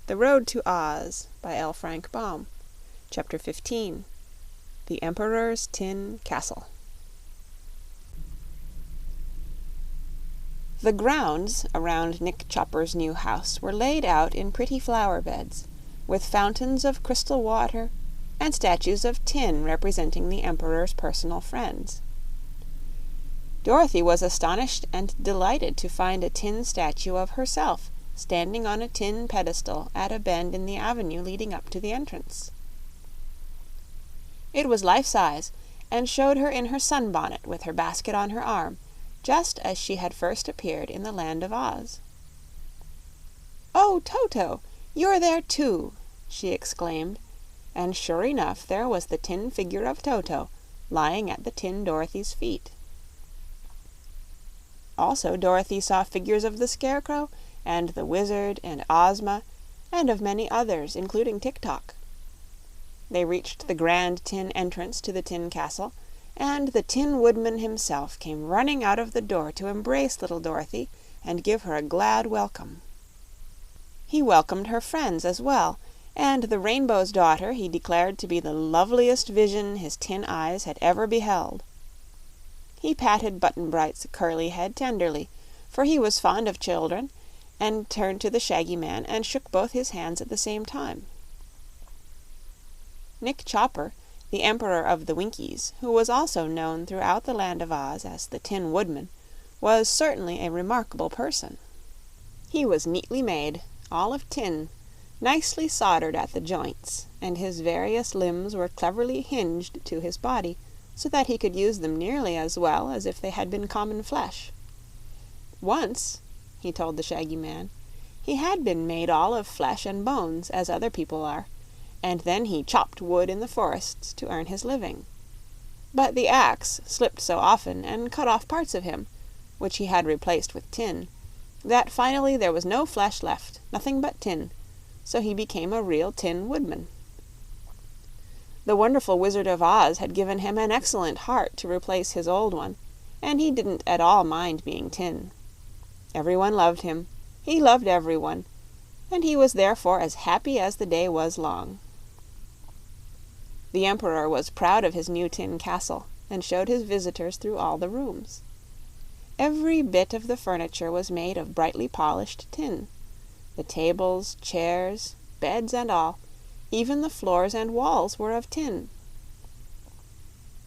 The Road to Oz by L. Frank Baum. Chapter 15. The Emperor's Tin Castle. The grounds around Nick Chopper's new house were laid out in pretty flower beds, with fountains of crystal water and statues of tin representing the Emperor's personal friends. Dorothy was astonished and delighted to find a tin statue of herself standing on a tin pedestal at a bend in the avenue leading up to the entrance. It was life-size, and showed her in her sunbonnet with her basket on her arm, just as she had first appeared in the Land of Oz. "Oh, Toto, you're there too!" she exclaimed, and sure enough there was the tin figure of Toto lying at the tin Dorothy's feet. Also Dorothy saw figures of the Scarecrow and the Wizard and Ozma, and of many others, including Tik-Tok. They reached the grand tin entrance to the tin castle, and the Tin Woodman himself came running out of the door to embrace little Dorothy and give her a glad welcome. He welcomed her friends as well, and the Rainbow's Daughter he declared to be the loveliest vision his tin eyes had ever beheld. He patted Button-Bright's curly head tenderly, for he was fond of children, and turned to the Shaggy Man and shook both his hands at the same time. Nick Chopper, the Emperor of the Winkies, who was also known throughout the Land of Oz as the Tin Woodman, was certainly a remarkable person. He was neatly made, all of tin, nicely soldered at the joints, and his various limbs were cleverly hinged to his body, so that he could use them nearly as well as if they had been common flesh. Once, he told the Shaggy Man, he had been made all of flesh and bones, as other people are, and then he chopped wood in the forests to earn his living. But the axe slipped so often and cut off parts of him, which he had replaced with tin, that finally there was no flesh left, nothing but tin, so he became a real Tin Woodman. The wonderful Wizard of Oz had given him an excellent heart to replace his old one, and he didn't at all mind being tin. Everyone loved him, he loved everyone, and he was therefore as happy as the day was long. The Emperor was proud of his new tin castle, and showed his visitors through all the rooms. Every bit of the furniture was made of brightly polished tin. The tables, chairs, beds, and all, even the floors and walls, were of tin.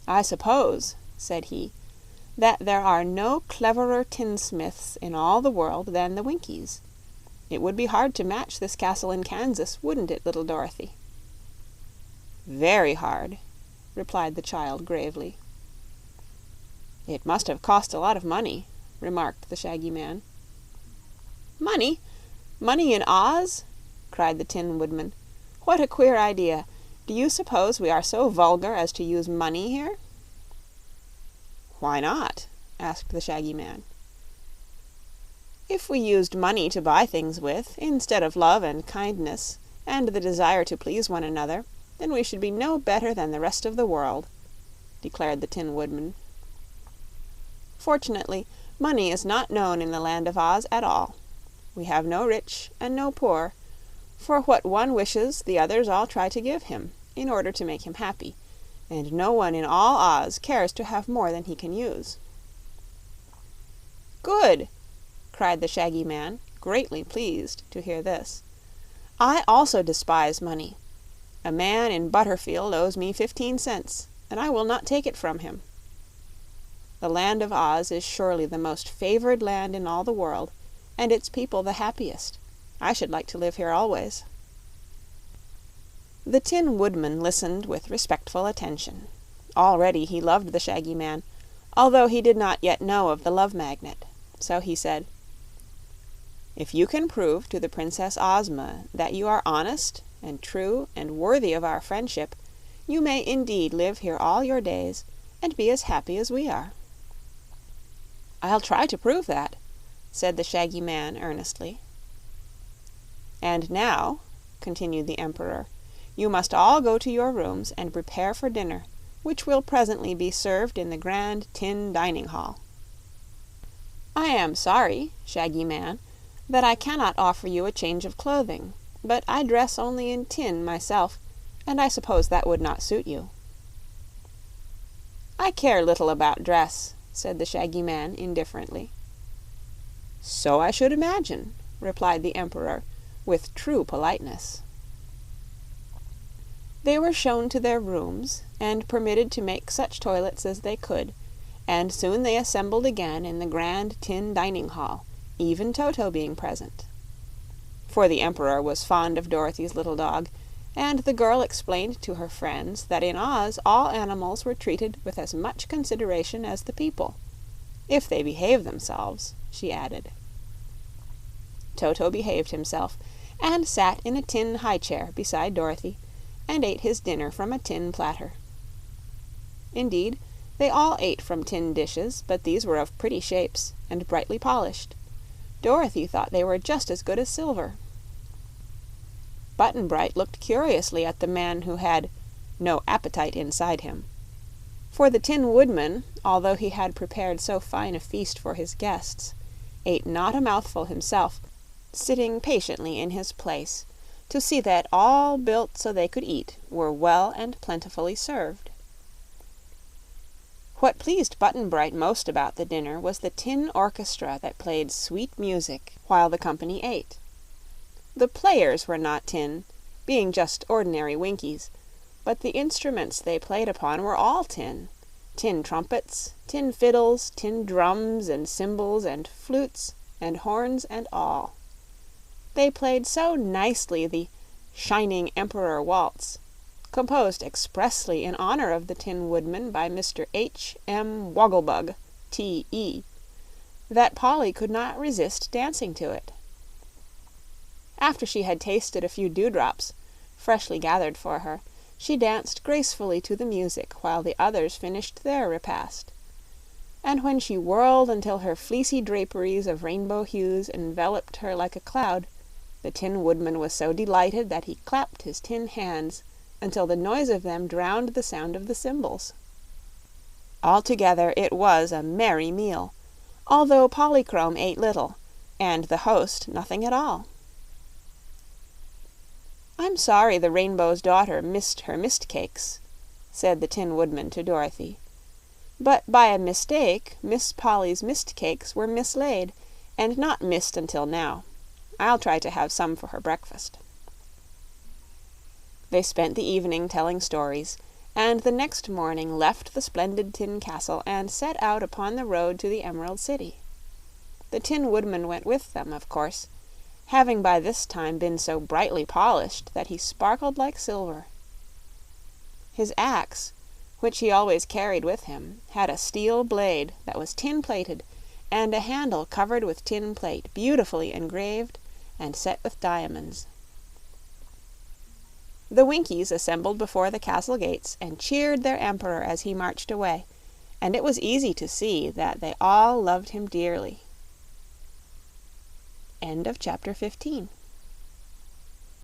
"I suppose," said he, "that there are no cleverer tinsmiths in all the world than the Winkies. It would be hard to match this castle in Kansas, wouldn't it, little Dorothy?" "Very hard," replied the child gravely. "It must have cost a lot of money," remarked the Shaggy Man. "Money? Money in Oz?" cried the Tin Woodman. "What a queer idea! Do you suppose we are so vulgar as to use money here?" "Why not?" asked the Shaggy Man. "If we used money to buy things with, instead of love and kindness and the desire to please one another, then we should be no better than the rest of the world," declared the Tin Woodman. "Fortunately, money is not known in the Land of Oz at all. We have no rich and no poor, for what one wishes the others all try to give him, in order to make him happy, and no one in all Oz cares to have more than he can use." "Good!" cried the Shaggy Man, greatly pleased to hear this. "I also despise money. A man in Butterfield owes me 15 cents, and I will not take it from him. The Land of Oz is surely the most favored land in all the world, and its people the happiest. I should like to live here always." The Tin Woodman listened with respectful attention. Already he loved the Shaggy Man, although he did not yet know of the Love Magnet. So he said, "If you can prove to the Princess Ozma that you are honest and true and worthy of our friendship, you may indeed live here all your days and be as happy as we are." "I'll try to prove that," said the Shaggy Man earnestly. "And now," continued the Emperor, "you must all go to your rooms and prepare for dinner, which will presently be served in the grand tin dining hall. I am sorry, Shaggy Man, that I cannot offer you a change of clothing, but I dress only in tin myself, and I suppose that would not suit you." "I care little about dress," said the Shaggy Man indifferently. "So I should imagine," replied the Emperor, with true politeness. They were shown to their rooms, and permitted to make such toilets as they could, and soon they assembled again in the grand tin dining hall, even Toto being present. For the Emperor was fond of Dorothy's little dog, and the girl explained to her friends that in Oz all animals were treated with as much consideration as the people, if they behave themselves, she added. Toto behaved himself, and sat in a tin high chair beside Dorothy, and ate his dinner from a tin platter. Indeed, they all ate from tin dishes, but these were of pretty shapes and brightly polished. Dorothy thought they were just as good as silver. Button-Bright looked curiously at the man who had no appetite inside him, for the Tin Woodman, although he had prepared so fine a feast for his guests, ate not a mouthful himself, sitting patiently in his place to see that all built so they could eat were well and plentifully served. What pleased Button-Bright most about the dinner was the tin orchestra that played sweet music while the company ate. The players were not tin, being just ordinary Winkies, but the instruments they played upon were all tin: tin trumpets, tin fiddles, tin drums and cymbals and flutes and horns and all. They played so nicely the Shining Emperor Waltz, composed expressly in honor of the Tin Woodman by Mr. H. M. Wogglebug, T.E., that Polly could not resist dancing to it. After she had tasted a few dewdrops, freshly gathered for her, she danced gracefully to the music while the others finished their repast. And when she whirled until her fleecy draperies of rainbow hues enveloped her like a cloud, the Tin Woodman was so delighted that he clapped his tin hands until the noise of them drowned the sound of the cymbals. Altogether it was a merry meal, although Polychrome ate little, and the host nothing at all. "I'm sorry the Rainbow's Daughter missed her mist-cakes," said the Tin Woodman to Dorothy. "But by a mistake Miss Polly's mist-cakes were mislaid, and not missed until now. I'll try to have some for her breakfast." They spent the evening telling stories, and the next morning left the splendid tin castle and set out upon the road to the Emerald City. The Tin Woodman went with them, of course, having by this time been so brightly polished that he sparkled like silver. His axe, which he always carried with him, had a steel blade that was tin-plated, and a handle covered with tin plate, beautifully engraved and set with diamonds. The Winkies assembled before the castle gates and cheered their Emperor as he marched away, and it was easy to see that they all loved him dearly. End of chapter 15.